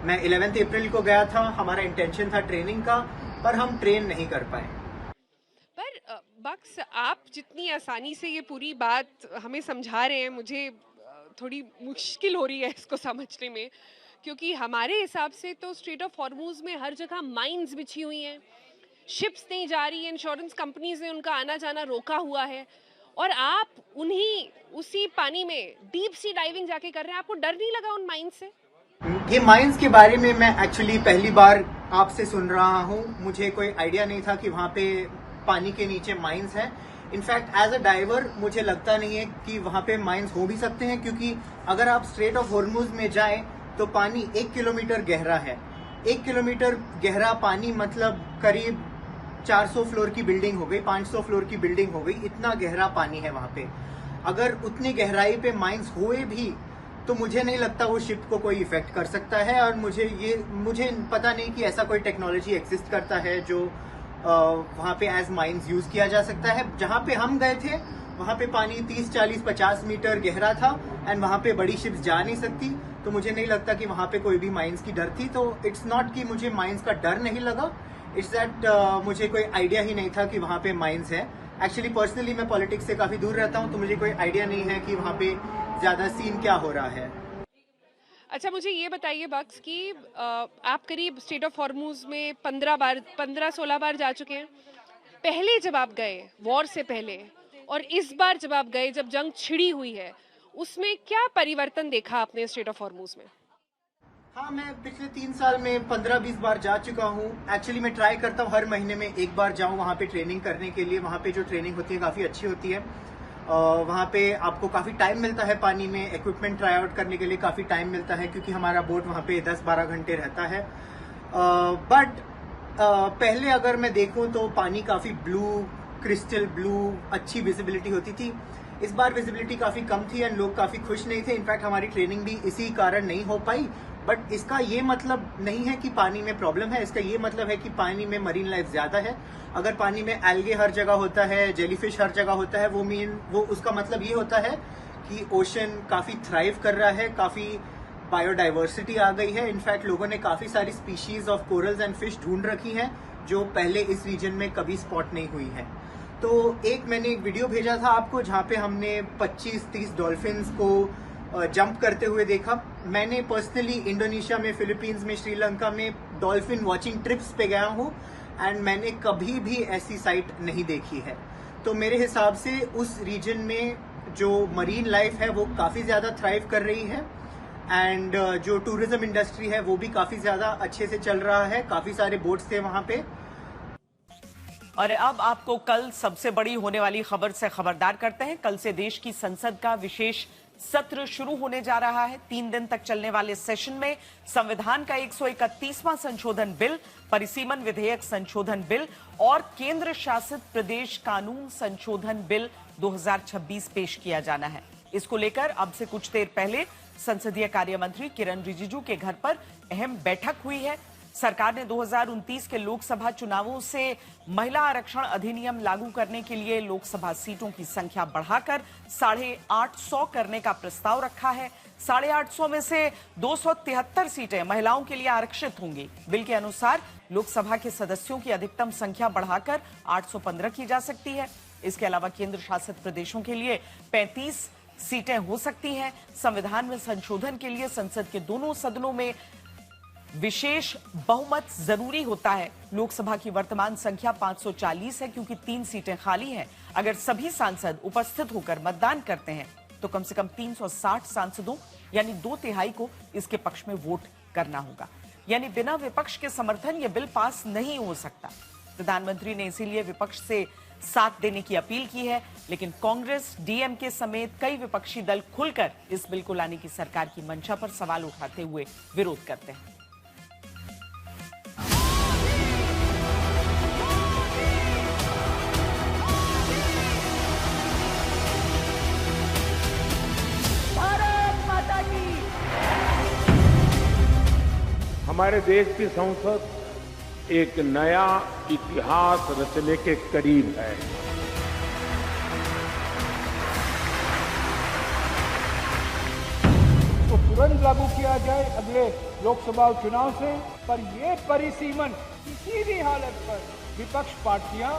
मैं 11 अप्रैल को गया था, हमारा इंटेंशन था ट्रेनिंग का, पर हम ट्रेन नहीं कर पाए। पर बक्स, आप जितनी आसानी से ये पूरी बात हमें समझा रहे हैं, मुझे थोड़ी मुश्किल हो रही है इसको समझने में, क्योंकि हमारे हिसाब से तो स्ट्रेट ऑफ हॉर्मुज में हर जगह माइन्स बिछी हुई हैं, शिप्स नहीं जा रही है, इंश्योरेंस कंपनीज ने उनका आना जाना रोका हुआ है, और आप उसी पानी में डीप सी डाइविंग जाके कर रहे हैं। आपको डर नहीं लगा उन माइन्स से? ये माइन्स के बारे में मैं एक्चुअली पहली बार आपसे सुन रहा हूँ। मुझे कोई आइडिया नहीं था कि वहाँ पे पानी के नीचे माइन्स हैं। इनफैक्ट एज अ डाइवर मुझे लगता नहीं है कि वहाँ पे माइन्स हो भी सकते हैं, क्योंकि अगर आप स्ट्रेट ऑफ हॉर्मुज में जाएं तो पानी 1 किलोमीटर गहरा है। 1 किलोमीटर गहरा पानी मतलब करीब 400 फ्लोर की बिल्डिंग हो गई, 500 फ्लोर की बिल्डिंग हो गई, इतना गहरा पानी है वहाँ पे। अगर उतनी गहराई पे माइन्स हुए भी तो मुझे नहीं लगता वो शिप को कोई इफेक्ट कर सकता है। और मुझे पता नहीं कि ऐसा कोई टेक्नोलॉजी एग्जिस्ट करता है जो वहाँ पे एज माइन्स यूज किया जा सकता है। जहाँ पे हम गए थे वहाँ पे पानी 30, 40, 50 मीटर गहरा था एंड वहाँ पे बड़ी शिप्स जा नहीं सकती, तो मुझे नहीं लगता कि वहाँ पे कोई भी माइंस की डर थी। तो इट्स नॉट कि मुझे माइंस का डर नहीं लगा, इट्स दैट मुझे कोई आइडिया ही नहीं था कि वहाँ पे माइंस है। एक्चुअली पर्सनली मैं पॉलिटिक्स से काफ़ी दूर रहता हूँ, तो मुझे कोई आइडिया नहीं है कि वहाँ पे ज़्यादा सीन क्या हो रहा है। अच्छा, मुझे ये बताइए बक्स कि आप करीब स्टेट ऑफ हॉर्मूज में 15-16 बार जा चुके हैं। पहले जब आप गए वॉर से पहले और इस बार जब आप गए जब जंग छिड़ी हुई है, उसमें क्या परिवर्तन देखा आपने स्टेट ऑफ हॉर्मूज में? हाँ, मैं पिछले 3 साल में 15-20 बार जा चुका हूँ। एक्चुअली मैं ट्राई करता हूँ हर महीने में एक बार जाऊँ वहाँ पे ट्रेनिंग करने के लिए। वहाँ पे जो ट्रेनिंग होती है काफ़ी अच्छी होती है। वहाँ पे आपको काफ़ी टाइम मिलता है पानी में, इक्विपमेंट ट्राई आउट करने के लिए काफ़ी टाइम मिलता है, क्योंकि हमारा बोट वहाँ पे 10-12 घंटे रहता है। बट पहले अगर मैं देखूँ तो पानी काफ़ी ब्लू, क्रिस्टल ब्लू, अच्छी विजिबिलिटी होती थी। इस बार विजिबिलिटी काफ़ी कम थी एंड लोग काफ़ी खुश नहीं थे। इनफैक्ट हमारी ट्रेनिंग भी इसी कारण नहीं हो पाई। बट इसका ये मतलब नहीं है कि पानी में प्रॉब्लम है, इसका ये मतलब है कि पानी में मरीन लाइफ ज़्यादा है। अगर पानी में एल्गे हर जगह होता है, जेलीफिश हर जगह होता है, वो उसका मतलब ये होता है कि ओशन काफ़ी थ्राइव कर रहा है, काफ़ी बायोडाइवर्सिटी आ गई है। इनफैक्ट लोगों ने काफ़ी सारी species of corals and fish ढूंढ रखी हैं जो पहले इस रीजन में कभी स्पॉट नहीं हुई है। तो मैंने एक वीडियो भेजा था आपको जहाँ पे हमने 25-30 डॉल्फिन्स को जंप करते हुए देखा। मैंने पर्सनली इंडोनेशिया में, फिलीपींस में, श्रीलंका में डॉल्फिन वॉचिंग ट्रिप्स पे गया हूँ एंड मैंने कभी भी ऐसी साइट नहीं देखी है। तो मेरे हिसाब से उस रीजन में जो मरीन लाइफ है वो काफ़ी ज़्यादा थ्राइव कर रही है एंड जो टूरिज्म इंडस्ट्री है वो भी काफ़ी ज़्यादा अच्छे से चल रहा है। काफ़ी सारे बोट्स थे वहाँ पे। और अब आपको कल सबसे बड़ी होने वाली खबर से खबरदार करते हैं। कल से देश की संसद का विशेष सत्र शुरू होने जा रहा है। 3 दिन तक चलने वाले सेशन में संविधान का 131वां संशोधन बिल, परिसीमन विधेयक संशोधन बिल और केंद्र शासित प्रदेश कानून संशोधन बिल 2026 पेश किया जाना है। इसको लेकर अब से कुछ देर पहले संसदीय कार्य मंत्री किरण रिजिजू के घर पर अहम बैठक हुई है। सरकार ने 2029 के लोकसभा चुनावों से महिला आरक्षण अधिनियम लागू करने के लिए लोकसभा सीटों की संख्या बढ़ाकर 850 करने का प्रस्ताव रखा है। 850 में से 273 सीटें महिलाओं के लिए आरक्षित होंगी। बिल के अनुसार लोकसभा के सदस्यों की अधिकतम संख्या बढ़ाकर 815 की जा सकती है। इसके अलावा केंद्र शासित प्रदेशों के लिए 35 सीटें हो सकती हैं। संविधान में संशोधन के लिए संसद के दोनों सदनों में विशेष बहुमत जरूरी होता है। लोकसभा की वर्तमान संख्या 540 है क्योंकि 3 सीटें खाली हैं। अगर सभी सांसद उपस्थित होकर मतदान करते हैं तो कम से कम 360 सांसदों यानी 2/3 को इसके पक्ष में वोट करना होगा। यानी बिना विपक्ष के समर्थन यह बिल पास नहीं हो सकता। प्रधानमंत्री ने इसीलिए विपक्ष से साथ देने की अपील की है, लेकिन कांग्रेस, डीएमके समेत कई विपक्षी दल खुलकर इस बिल को लाने की सरकार की मंशा पर सवाल उठाते हुए विरोध करते हैं। हमारे देश की संसद एक नया इतिहास रचने के करीब है। तो तुरंत लागू किया जाए अगले लोकसभा चुनाव से, पर ये परिसीमन किसी भी हालत पर विपक्ष पार्टियां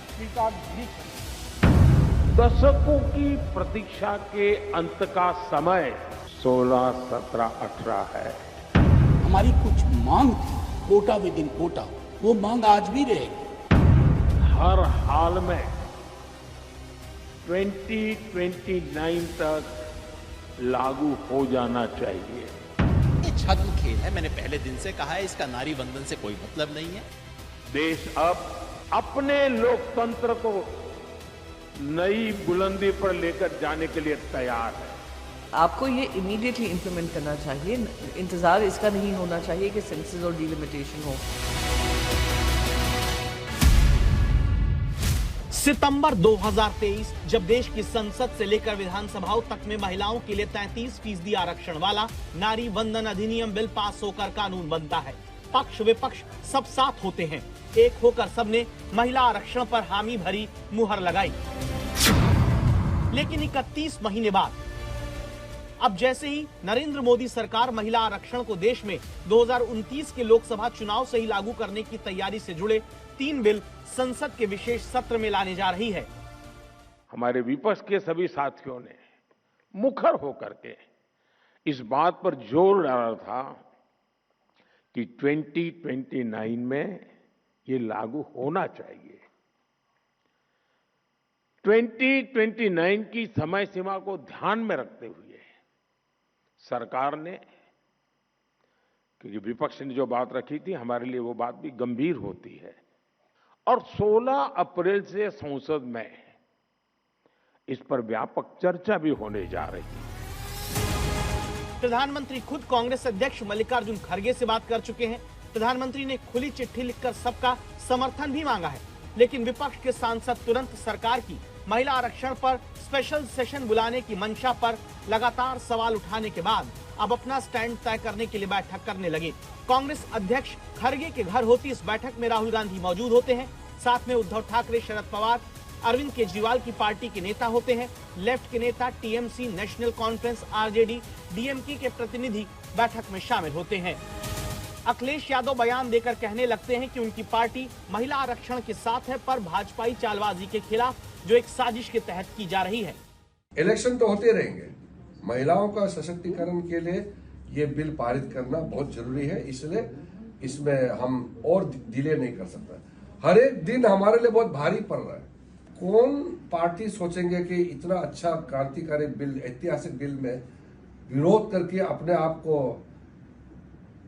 स्वीकार नहीं करेंगी। दशकों की प्रतीक्षा के अंत का समय 16, 17, 18 है। हमारी कुछ मांग थी, कोटा विद इन कोटा, वो मांग आज भी रहेगी। हर हाल में 2029 तक लागू हो जाना चाहिए। ये छद्म खेल है, मैंने पहले दिन से कहा है, इसका नारी वंदन से कोई मतलब नहीं है। देश अब अपने लोकतंत्र को नई बुलंदी पर लेकर जाने के लिए तैयार है। आपको ये इमीडिएटली इंप्लीमेंट करना चाहिए। इंतजार इसका नहीं होना चाहिए कि सेंसस और डिलिमिटेशन हो। सितंबर 2023 जब देश की संसद से लेकर विधानसभाओं तक में महिलाओं के लिए 33% आरक्षण वाला नारी वंदन अधिनियम बिल पास होकर कानून बनता है। पक्ष विपक्ष सब साथ होते हैं। एक होकर सबने महिला आरक्षण पर हामी भरी मुहर लगाई। लेकिन 31 महीने बाद अब जैसे ही नरेंद्र मोदी सरकार महिला आरक्षण को देश में 2029 के लोकसभा चुनाव से ही लागू करने की तैयारी से जुड़े 3 बिल संसद के विशेष सत्र में लाने जा रही है। हमारे विपक्ष के सभी साथियों ने मुखर होकर के इस बात पर जोर डाला था कि 2029 में ये लागू होना चाहिए। 2029 की समय सीमा को ध्यान में रखते हुए सरकार ने, क्योंकि विपक्ष ने जो बात रखी थी हमारे लिए वो बात भी गंभीर होती है, और 16 अप्रैल से संसद में इस पर व्यापक चर्चा भी होने जा रही है। प्रधानमंत्री खुद कांग्रेस अध्यक्ष मल्लिकार्जुन खड़गे से बात कर चुके हैं। प्रधानमंत्री ने खुली चिट्ठी लिखकर सबका समर्थन भी मांगा है, लेकिन विपक्ष के सांसद तुरंत सरकार की महिला आरक्षण पर स्पेशल सेशन बुलाने की मंशा पर लगातार सवाल उठाने के बाद अब अपना स्टैंड तय करने के लिए बैठक करने लगे। कांग्रेस अध्यक्ष खड़गे के घर होती इस बैठक में राहुल गांधी मौजूद होते हैं, साथ में उद्धव ठाकरे, शरद पवार, अरविंद केजरीवाल की पार्टी के नेता होते हैं। लेफ्ट के नेता, TMC, national conference, RJD, DMK के प्रतिनिधि बैठक में शामिल होते हैं। अखिलेश यादव बयान देकर कहने लगते हैं कि उनकी पार्टी महिला आरक्षण के साथ है, पर भाजपाई चालबाजी के खिलाफ, जो एक साजिश के तहत की जा रही है। इलेक्शन तो होते रहेंगे, महिलाओं का सशक्तिकरण के लिए ये बिल पारित करना बहुत जरूरी है, इसलिए इसमें हम और डिले नहीं कर सकते। हर एक दिन हमारे लिए बहुत भारी पड़ रहा है। कौन पार्टी सोचेंगे कि इतना अच्छा क्रांतिकारी बिल, ऐतिहासिक बिल में विरोध करके अपने आप को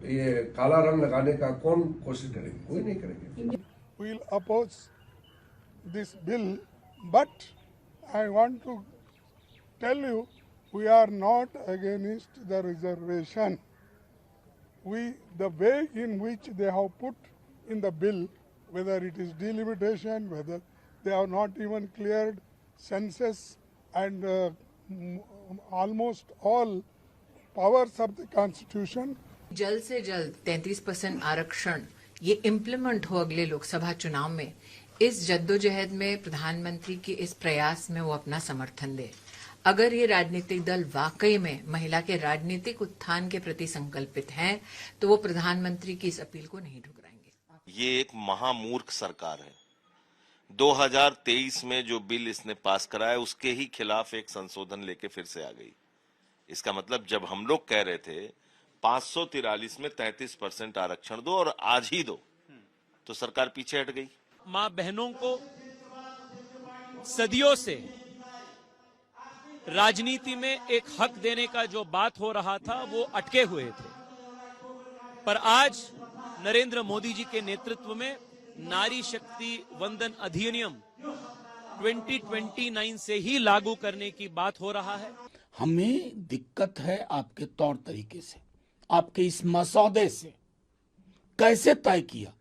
ये काला रंग लगाने का कौन कोशिश करेंगे? कोई नहीं करेंगे। We'll oppose this bill, but I want to tell you, we are not against the reservation. The way in which they have put in the bill, whether it is delimitation, whether they have not even cleared census and almost all powers of the constitution. जल्द से जल्द 33% आरक्षण ये implement हो अगले लोकसभा चुनाव में। इस जद्दोजहद में प्रधानमंत्री के इस प्रयास में वो अपना समर्थन दे। अगर ये राजनीतिक दल वाकई में महिला के राजनीतिक उत्थान के प्रति संकल्पित हैं, तो वो प्रधानमंत्री की इस अपील को नहीं ठुकराएंगे। ये एक महामूर्ख सरकार है। 2023 में जो बिल इसने पास कराया उसके ही खिलाफ एक संशोधन लेके फिर से आ गई। इसका मतलब जब हम लोग कह रहे थे 543 में 33% आरक्षण दो और आज ही दो, तो सरकार पीछे हट गई। मां बहनों को सदियों से राजनीति में एक हक देने का जो बात हो रहा था वो अटके हुए थे, पर आज नरेंद्र मोदी जी के नेतृत्व में नारी शक्ति वंदन अधिनियम 2029 से ही लागू करने की बात हो रहा है। हमें दिक्कत है आपके तौर तरीके से, आपके इस मसौदे से। कैसे तय किया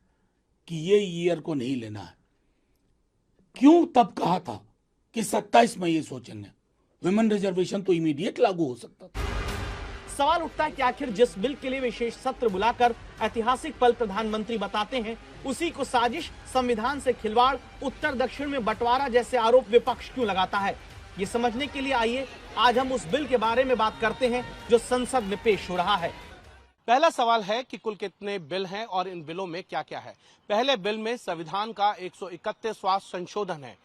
कि ये ईयर को नहीं लेना है? क्यों तब कहा था कि 27 में ये सोचेंगे? विमेन रिजर्वेशन तो इमीडिएट लागू हो सकता था। सवाल उठता है कि आखिर जिस बिल के लिए विशेष सत्र बुलाकर ऐतिहासिक पल प्रधानमंत्री बताते हैं, उसी को साजिश, संविधान से खिलवाड़, उत्तर दक्षिण में बंटवारा जैसे आरोप विपक्ष क्यों लगाता है? ये समझने के लिए आइए आज हम उस बिल के बारे में बात करते हैं जो संसद में पेश हो रहा है। पहला सवाल है कि कुल कितने बिल हैं और इन बिलों में क्या क्या है। पहले बिल में संविधान का 131वां संशोधन है।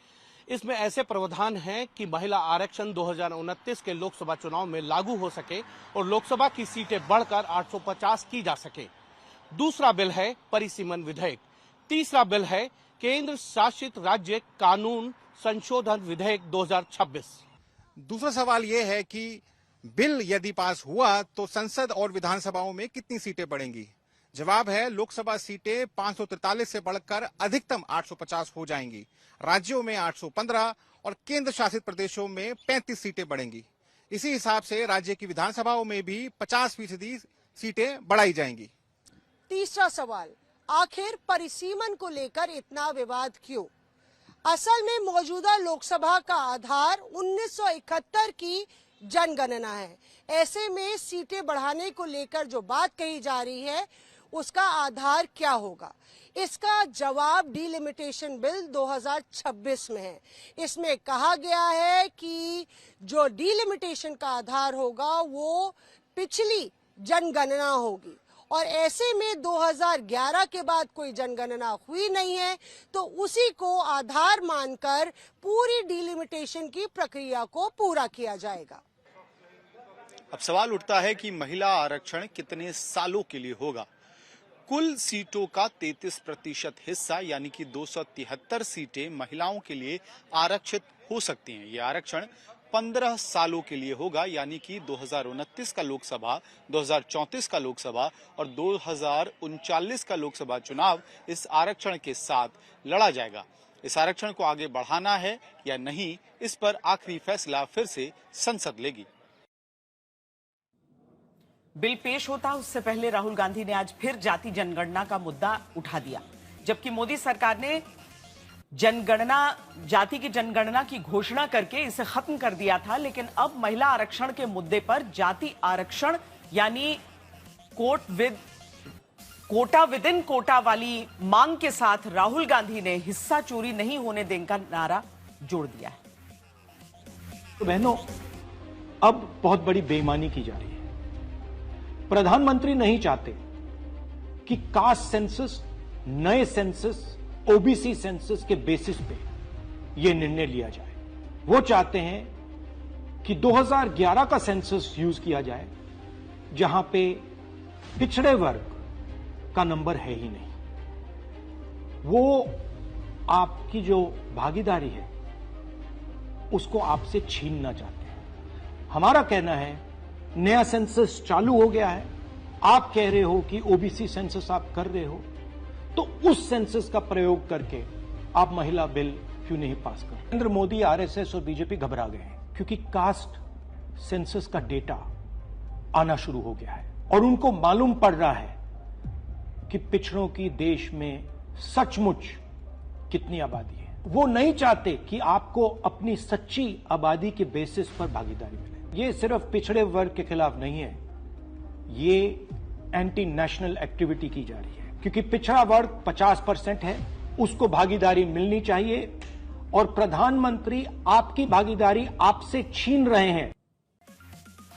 इसमें ऐसे प्रावधान हैं कि महिला आरक्षण 2029 के लोकसभा चुनाव में लागू हो सके और लोकसभा की सीटें बढ़कर 850 की जा सके। दूसरा बिल है परिसीमन विधेयक। तीसरा बिल है केंद्र शासित राज्य कानून संशोधन विधेयक 2026। दूसरा सवाल यह है कि बिल यदि पास हुआ तो संसद और विधानसभाओं में कितनी सीटें बढ़ेंगी? जवाब है लोकसभा सीटें 543 से बढ़कर अधिकतम 850 हो जाएंगी। राज्यों में 815 और केंद्र शासित प्रदेशों में 35 सीटें बढ़ेंगी। इसी हिसाब से राज्य की विधानसभाओं में भी 50% सीटें बढ़ाई जाएंगी। तीसरा सवाल, आखिर परिसीमन को लेकर इतना विवाद क्यों? असल में मौजूदा लोकसभा का आधार 1971 की जनगणना है। ऐसे में सीटें बढ़ाने को लेकर जो बात कही जा रही है उसका आधार क्या होगा? इसका जवाब डिलिमिटेशन बिल 2026 में है। इसमें कहा गया है कि जो डिलिमिटेशन का आधार होगा वो पिछली जनगणना होगी, और ऐसे में 2011 के बाद कोई जनगणना हुई नहीं है, तो उसी को आधार मानकर पूरी डिलिमिटेशन की प्रक्रिया को पूरा किया जाएगा। अब सवाल उठता है कि महिला आरक्षण कितने सालों के लिए होगा? कुल सीटों का 33% हिस्सा यानी कि 273 सीटें महिलाओं के लिए आरक्षित हो सकती हैं। यह आरक्षण 15 सालों के लिए होगा, यानी कि 2029 का लोकसभा, 2034 का लोकसभा और 2039 का लोकसभा चुनाव इस आरक्षण के साथ लड़ा जाएगा। इस आरक्षण को आगे बढ़ाना है या नहीं, इस पर आखिरी फैसला फिर से संसद लेगी। बिल पेश होता उससे पहले राहुल गांधी ने आज फिर जाति जनगणना का मुद्दा उठा दिया, जबकि मोदी सरकार ने जाति की जनगणना की घोषणा करके इसे खत्म कर दिया था। लेकिन अब महिला आरक्षण के मुद्दे पर जाति आरक्षण यानी कोटा विद इन कोटा वाली मांग के साथ राहुल गांधी ने हिस्सा चोरी नहीं होने देने का नारा जोड़ दिया है। तो बहनों, अब बहुत बड़ी बेईमानी की जा रही है। प्रधानमंत्री नहीं चाहते कि कास्ट सेंसस, नए सेंसस, ओबीसी सेंसस के बेसिस पे यह निर्णय लिया जाए। वो चाहते हैं कि 2011 का सेंसस यूज किया जाए, जहां पे पिछड़े वर्ग का नंबर है ही नहीं। वो आपकी जो भागीदारी है उसको आपसे छीनना चाहते हैं। हमारा कहना है नया सेंसस चालू हो गया है, आप कह रहे हो कि ओबीसी सेंसस आप कर रहे हो, तो उस सेंसस का प्रयोग करके आप महिला बिल क्यों नहीं पास कर? नरेंद्र मोदी, आरएसएस और बीजेपी घबरा गए हैं क्योंकि कास्ट सेंसस का डेटा आना शुरू हो गया है और उनको मालूम पड़ रहा है कि पिछड़ों की देश में सचमुच कितनी आबादी है। वो नहीं चाहते कि आपको अपनी सच्ची आबादी के बेसिस पर भागीदारी मिले। ये सिर्फ पिछड़े वर्ग के खिलाफ नहीं है, ये एंटी नेशनल एक्टिविटी की जा रही है, क्योंकि पिछड़ा वर्ग 50% है, उसको भागीदारी मिलनी चाहिए और प्रधानमंत्री आपकी भागीदारी आपसे छीन रहे हैं।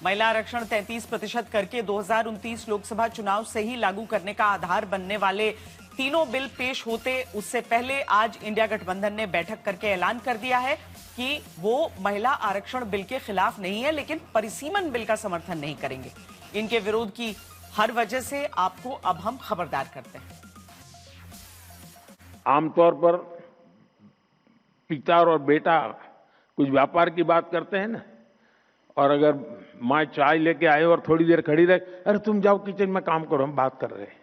महिला आरक्षण 33% करके 2029 लोकसभा चुनाव से ही लागू करने का आधार बनने वाले तीनों बिल पेश होते उससे पहले आज इंडिया गठबंधन ने बैठक करके ऐलान कर दिया है कि वो महिला आरक्षण बिल के खिलाफ नहीं है, लेकिन परिसीमन बिल का समर्थन नहीं करेंगे। इनके विरोध की हर वजह से आपको अब हम खबरदार करते हैं। आमतौर पर पिता और बेटा कुछ व्यापार की बात करते हैं ना, और अगर माँ चाय लेके आए और थोड़ी देर खड़ी रहे, अरे तुम जाओ किचन में काम करो, हम बात कर रहे हैं।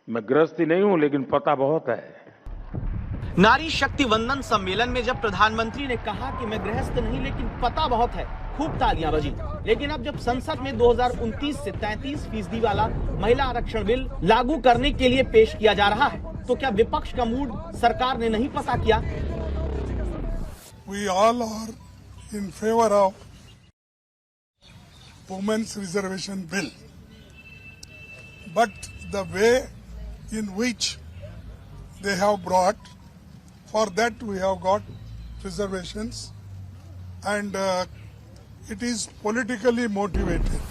मैं गृहस्थी नहीं हूं, लेकिन पता बहुत है। नारी शक्ति वंदन सम्मेलन में जब प्रधानमंत्री ने कहा कि मैं गृहस्थ नहीं लेकिन पता बहुत है, खूब तालियां बजी। लेकिन अब जब संसद में 2029 से 33% वाला महिला आरक्षण बिल लागू करने के लिए पेश किया जा रहा है, तो क्या विपक्ष का मूड सरकार ने नहीं पता किया? We all are in favor of women's reservation bill, but the way in which they have brought, for that we have got reservations, and it is politically motivated.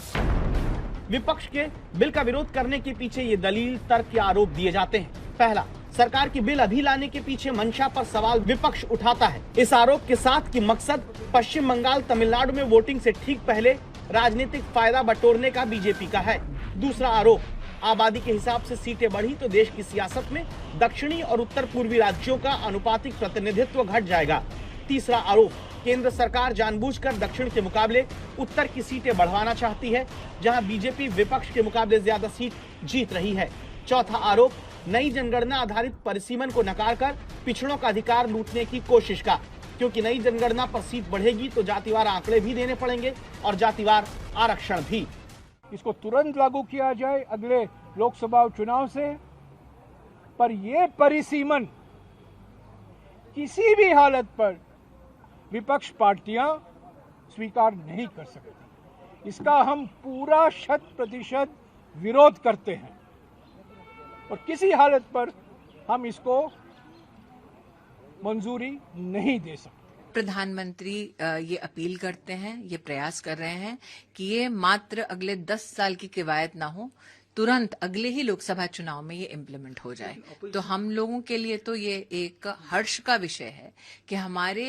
विपक्ष के बिल का विरोध करने के पीछे ये दलील, तर्क या आरोप दिए जाते हैं। पहला, सरकार की बिल अभी लाने के पीछे मंशा पर सवाल विपक्ष उठाता है, इस आरोप के साथ कि मकसद पश्चिम बंगाल, तमिलनाडु में वोटिंग से ठीक पहले राजनीतिक फायदा बटोरने का बीजेपी का है। दूसरा आरोप, आबादी के हिसाब से सीटें बढ़ी तो देश की सियासत में दक्षिणी और उत्तर पूर्वी राज्यों का अनुपातिक प्रतिनिधित्व घट जाएगा। तीसरा आरोप, केंद्र सरकार जानबूझकर दक्षिण के मुकाबले उत्तर की सीटें बढ़वाना चाहती है, जहां बीजेपी विपक्ष के मुकाबले ज्यादा सीट जीत रही है। चौथा आरोप, नई जनगणना आधारित परिसीमन को नकार कर पिछड़ों का अधिकार लूटने की कोशिश का, क्योंकि नई जनगणना पर सीट बढ़ेगी तो जातिवार आंकड़े भी देने पड़ेंगे और जातिवार आरक्षण भी। इसको तुरंत लागू किया जाए अगले लोकसभा चुनाव से, पर यह परिसीमन किसी भी हालत पर विपक्ष पार्टियां स्वीकार नहीं कर सकती। इसका हम पूरा 100% विरोध करते हैं। और किसी हालत पर हम इसको मंजूरी नहीं दे सकते। प्रधानमंत्री ये अपील करते हैं, ये प्रयास कर रहे हैं कि ये मात्र अगले 10 साल की किवायत ना हो, तुरंत अगले ही लोकसभा चुनाव में ये इम्प्लीमेंट हो जाए। तो हम लोगों के लिए तो ये एक हर्ष का विषय है कि हमारे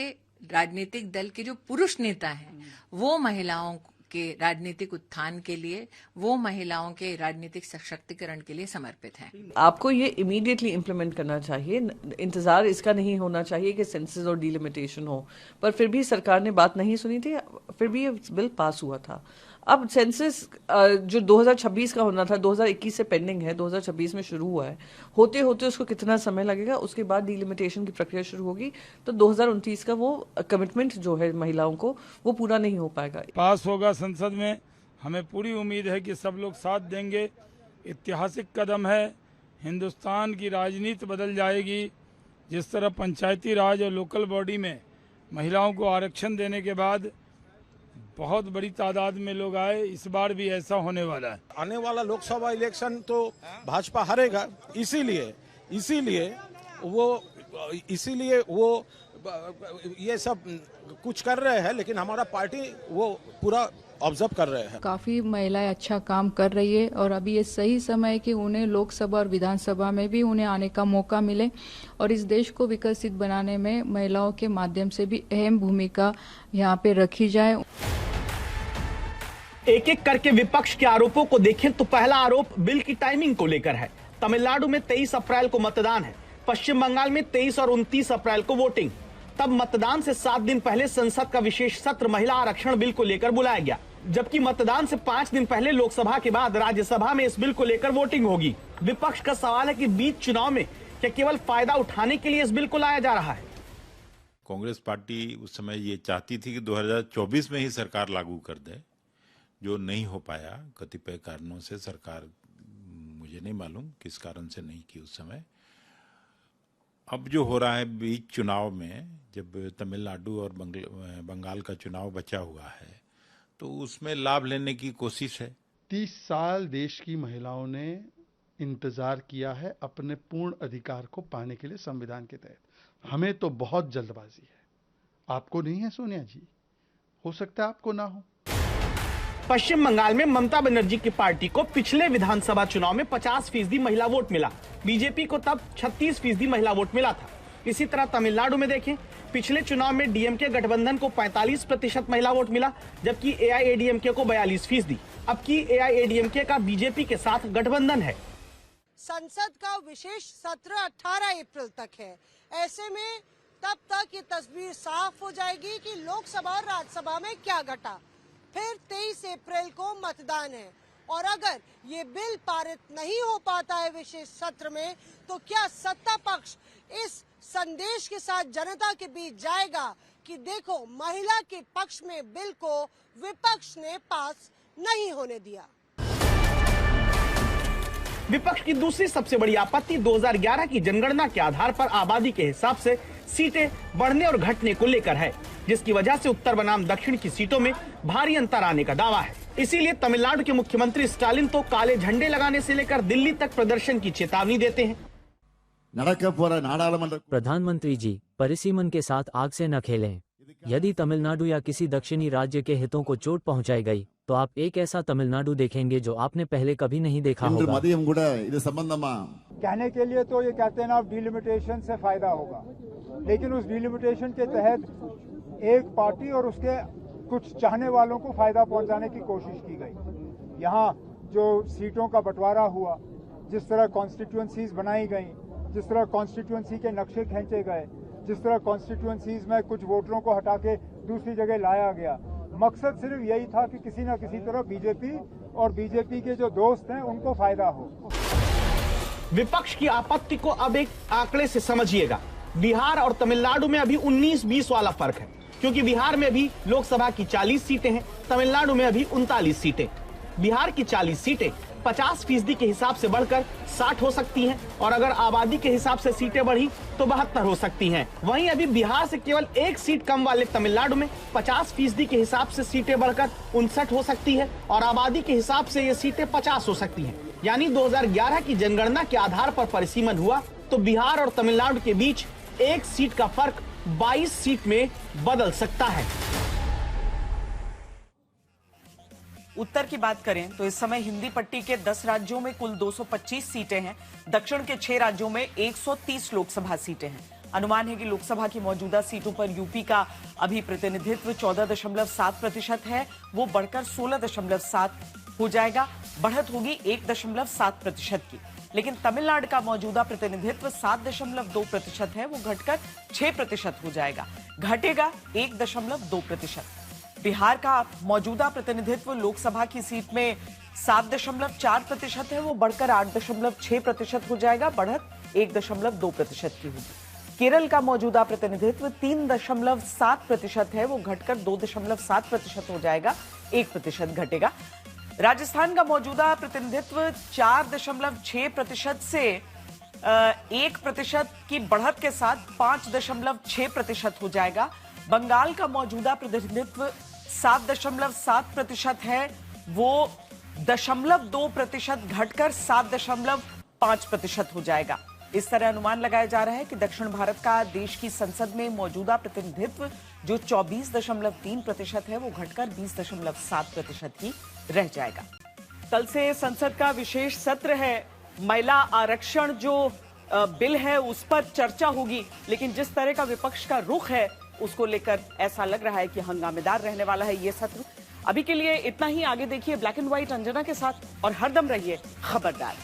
राजनीतिक दल के जो पुरुष नेता हैं वो महिलाओं के राजनीतिक उत्थान के लिए, वो महिलाओं के राजनीतिक सशक्तिकरण के लिए समर्पित हैं। आपको ये इमीडिएटली इम्प्लीमेंट करना चाहिए, इंतजार इसका नहीं होना चाहिए कि सेंसस और डिलिमिटेशन हो। पर फिर भी सरकार ने बात नहीं सुनी थी, फिर भी ये बिल पास हुआ था। अब सेंसस जो 2026 का होना था 2021 से पेंडिंग है, 2026 में शुरू हुआ है, होते होते उसको कितना समय लगेगा, उसके बाद डिलिमिटेशन की प्रक्रिया शुरू होगी, तो 2029 का वो कमिटमेंट जो है महिलाओं को वो पूरा नहीं हो पाएगा। पास होगा संसद में, हमें पूरी उम्मीद है कि सब लोग साथ देंगे। ऐतिहासिक कदम है, हिंदुस्तान की राजनीति बदल जाएगी। जिस तरह पंचायती राज और लोकल बॉडी में महिलाओं को आरक्षण देने के बाद बहुत बड़ी तादाद में लोग आए, इस बार भी ऐसा होने वाला है। आने वाला लोकसभा इलेक्शन तो भाजपा हारेगा, इसीलिए वो ये सब कुछ कर रहे हैं, लेकिन हमारा पार्टी वो पूरा ऑब्जर्व कर रहे हैं। काफी महिलाएं अच्छा काम कर रही है और अभी ये सही समय है कि उन्हें लोकसभा और विधानसभा में भी उन्हें आने का मौका मिले और इस देश को विकसित बनाने में महिलाओं के माध्यम से भी अहम भूमिका यहाँ पे रखी जाए। एक एक करके विपक्ष के आरोपों को देखें तो पहला आरोप बिल की टाइमिंग को लेकर है। तमिलनाडु में 23 अप्रैल को मतदान है, पश्चिम बंगाल में 23 और 29 अप्रैल को वोटिंग। तब मतदान से 7 दिन पहले संसद का विशेष सत्र महिला आरक्षण बिल को लेकर बुलाया गया, जबकि मतदान से 5 दिन पहले लोकसभा के बाद राज्यसभा में इस बिल को लेकर वोटिंग होगी। विपक्ष का सवाल है कि बीच चुनाव में क्या केवल फायदा उठाने के लिए इस बिल को लाया जा रहा है। कांग्रेस पार्टी उस समय ये चाहती थी कि 2024 में ही सरकार लागू कर दे, जो नहीं हो पाया कतिपय कारणों से। सरकार मुझे नहीं मालूम किस कारण से नहीं की उस समय। अब जो हो रहा है बीच चुनाव में, जब तमिलनाडु और बंगाल का चुनाव बचा हुआ है, तो उसमें लाभ लेने की कोशिश है। 30 साल देश की महिलाओं ने इंतजार किया है अपने पूर्ण अधिकार को पाने के लिए संविधान के तहत। हमें तो बहुत जल्दबाजी है, आपको नहीं है सोनिया जी, हो सकता है आपको ना हो। पश्चिम बंगाल में ममता बनर्जी की पार्टी को पिछले विधानसभा चुनाव में 50% महिला वोट मिला, बीजेपी को तब 36% महिला वोट मिला था। इसी तरह तमिलनाडु में देखें, पिछले चुनाव में डीएमके गठबंधन को 45% महिला वोट मिला, जबकि एआईएडीएमके को 42%। अब की एआईएडीएमके का बीजेपी के साथ गठबंधन है। संसद का विशेष सत्र 18 अप्रैल तक है। ऐसे में तब तक ये तस्वीर साफ हो जाएगी कि लोकसभा और राज्यसभा में क्या घटा। फिर 23 अप्रैल को मतदान है और अगर ये बिल पारित नहीं हो पाता है विशेष सत्र में, तो क्या सत्ता पक्ष इस संदेश के साथ जनता के बीच जाएगा कि देखो, महिला के पक्ष में बिल को विपक्ष ने पास नहीं होने दिया। विपक्ष की दूसरी सबसे बड़ी आपत्ति 2011 की जनगणना के आधार पर आबादी के हिसाब से सीटें बढ़ने और घटने को लेकर है, जिसकी वजह से उत्तर बनाम दक्षिण की सीटों में भारी अंतर आने का दावा है। इसीलिए तमिलनाडु के मुख्यमंत्री स्टालिन तो काले झंडे लगाने से लेकर दिल्ली तक प्रदर्शन की चेतावनी देते हैं। प्रधानमंत्री जी, परिसीमन के साथ आग से न खेलें। यदि तमिलनाडु या किसी दक्षिणी राज्य के हितों को चोट पहुंचाई गई, तो आप एक ऐसा तमिलनाडु देखेंगे जो आपने पहले कभी नहीं देखा होगा। कहने के लिए तो ये कहते हैं ना, डिलिमिटेशन से फायदा होगा, लेकिन उस डिलिमिटेशन के तहत एक पार्टी और उसके कुछ चाहने वालों को फायदा पहुंचाने की कोशिश की गई। यहाँ जो सीटों का बंटवारा हुआ, जिस तरह कॉन्स्टिट्यूएंसीज बनाई गई, जिस तरह कॉन्स्टिट्यूएंसी के नक्शे खींचे गए, जिस तरह कॉन्स्टिट्यूएंसीज में कुछ वोटरों को हटा के दूसरी जगह लाया गया, मकसद सिर्फ यही था कि किसी न किसी तरह बीजेपी और बीजेपी के जो दोस्त हैं उनको फायदा हो। विपक्ष की आपत्ति को अब एक आंकड़े से समझिएगा। बिहार और तमिलनाडु में अभी 19-20 वाला फर्क है, क्योंकि बिहार में भी लोकसभा की 40 सीटें हैं, तमिलनाडु में अभी 39 सीटें। बिहार की 40 सीटें 50% के हिसाब से बढ़कर 60 हो सकती हैं, और अगर आबादी के हिसाब से सीटें बढ़ी तो 72 हो सकती हैं। वहीं अभी बिहार से केवल 1 सीट कम वाले तमिलनाडु में 50% के हिसाब से सीटें बढ़कर 59 हो सकती है, और आबादी के हिसाब से ये सीटें 50 हो सकती हैं। यानी 2011 की जनगणना के आधार पर परिसीमन हुआ तो बिहार और तमिलनाडु के बीच 1 सीट का फर्क 22 सीट में बदल सकता है। उत्तर की बात करें तो इस समय हिंदी पट्टी के 10 राज्यों में कुल 225 सीटें हैं। दक्षिण के 6 राज्यों में 130 लोकसभा सीटें हैं। अनुमान है कि लोकसभा की मौजूदा सीटों पर यूपी का अभी प्रतिनिधित्व 14.7% है, वो बढ़कर 16.7 हो जाएगा। बढ़त होगी 1.7% की। लेकिन तमिलनाडु का मौजूदा प्रतिनिधित्व 7.2% है, वो घटकर 6% हो जाएगा, घटेगा 1.2%। बिहार का मौजूदा प्रतिनिधित्व लोकसभा की सीट में 7.4% है, वो बढ़कर 8.6% हो जाएगा, बढ़त 1.2% की होगी। केरल का मौजूदा प्रतिनिधित्व 3.7% है, वो घटकर 2.7% हो जाएगा, 1% घटेगा। राजस्थान का मौजूदा प्रतिनिधित्व 4.6% से 1% की बढ़त के साथ 5.6% हो जाएगा। बंगाल का मौजूदा प्रतिनिधित्व 7.7% है, वो 0.2% घटकर 7.5% हो जाएगा। इस तरह अनुमान लगाया जा रहा है कि दक्षिण भारत का देश की संसद में मौजूदा प्रतिनिधित्व जो 24.3% है, वो घटकर 20.7% ही रह जाएगा। कल से संसद का विशेष सत्र है। महिला आरक्षण जो बिल है उस पर चर्चा होगी, लेकिन जिस तरह का विपक्ष का रुख है उसको लेकर ऐसा लग रहा है कि हंगामेदार रहने वाला है ये सत्र। अभी के लिए इतना ही। आगे देखिए ब्लैक एंड व्हाइट अंजना के साथ और हरदम रहिए खबरदार।